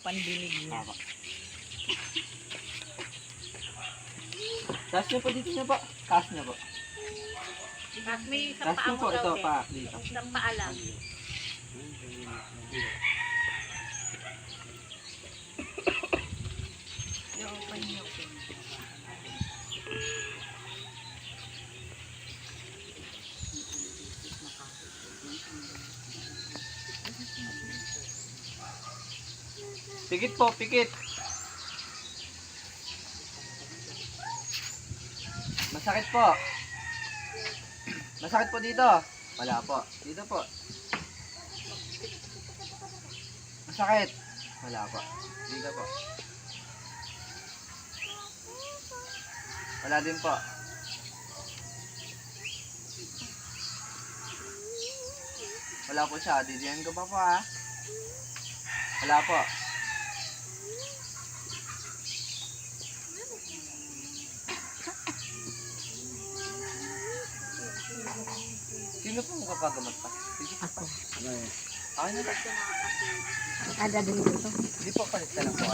pandinig niya. Taas niyo po dito niyo po. Taas niyo po. Tapos may isang Taas paa niyo mo po. daw, Ito te. pa. Dito. Isang paa lang. I-open niyo po. Pikit po, pikit. Masakit po. Masakit po dito. Wala po. Dito po. Masakit. Wala po. Dito po. Wala din po. Wala po siya. Didiyan ko pa po ha. Wala po. Sino po magpapagamot pa? Sige pa. Ako. Ay, na ba? Ada din dito. Hindi po, palit ka lang po.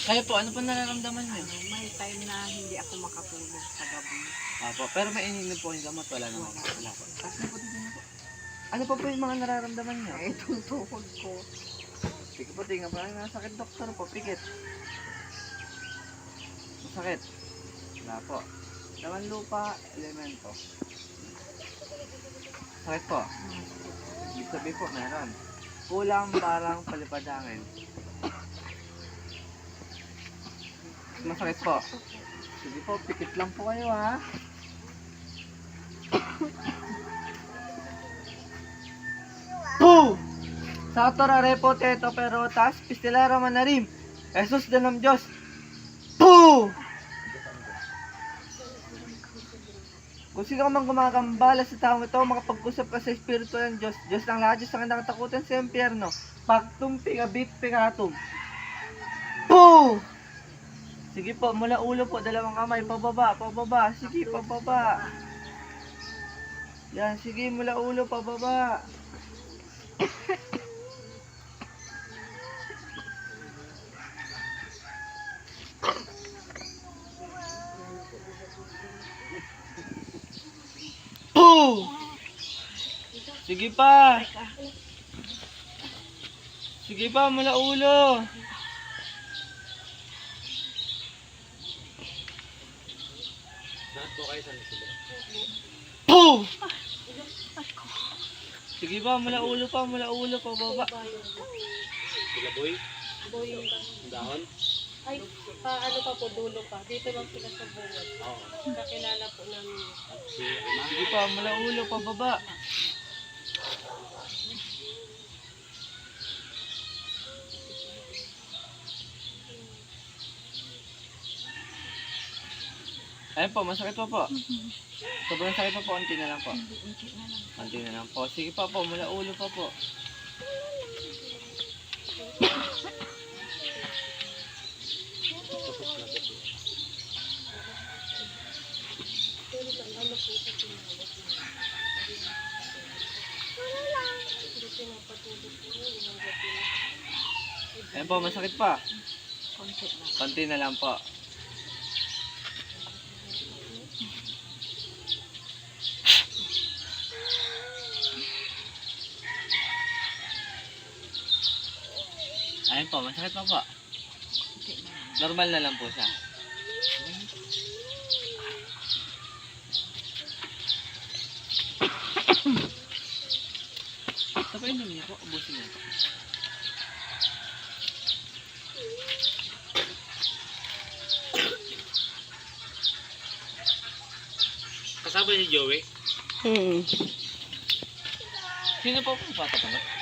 Kaya po, ano po nararamdaman niyo? May time na hindi ako makatulog sa gabi. Apo, pero may ininom po yung gamot, wala naman. Wala po. Tapos na po dito na po. Ano pa po yung mga nararamdaman niyo? Itong tuhod ko. Sige po, tingnan po. Ay, masakit doktor po, pikit. Masakit. Wala po. Laman lupa, elemento. Sakit po. Ibig sabihin po, meron. Kulang parang palipadangin. Masakit po. Sige po, pikit lang po kayo ha. Boom! Satora repo teto perotas, pistilera manarim. Jesus danam Diyos. Boom! Kung sino ka man gumagambala sa taong ito, makapag-usap ka sa Espiritu ng Diyos. Diyos ng lahat, Diyos ang nakatakutan sa impyerno. Pactum pigabit pegatum. Boom! Sige po, mula ulo po, dalawang kamay, pababa, pababa. Sige, pababa. Yan, sige, mula ulo, pababa. Boom! Sige pa. Sige pa, mula ulo. Boom! Sige pa, mula ulo pa, baba. Sila boy, Boy, dahon. ay, ano pa po, dulo pa. Dito lang sila sa buwan. Oo. Kakilala po namin. Si Ama. Sige pa, mula ulo pa, baba. Ayun po, masakit pa po. Sobrang sakit pa po, konti na lang po. Konti na lang po. Sige pa po, mula ulo pa po. Ayun po, masakit pa. Konti na lang po. Ayun po, masakit pa po. Normal na lang po siya. Ito pa yun niyo po, ubusin niyo po. Kasama si Joey. Hmm. Sino po pong patatanggap?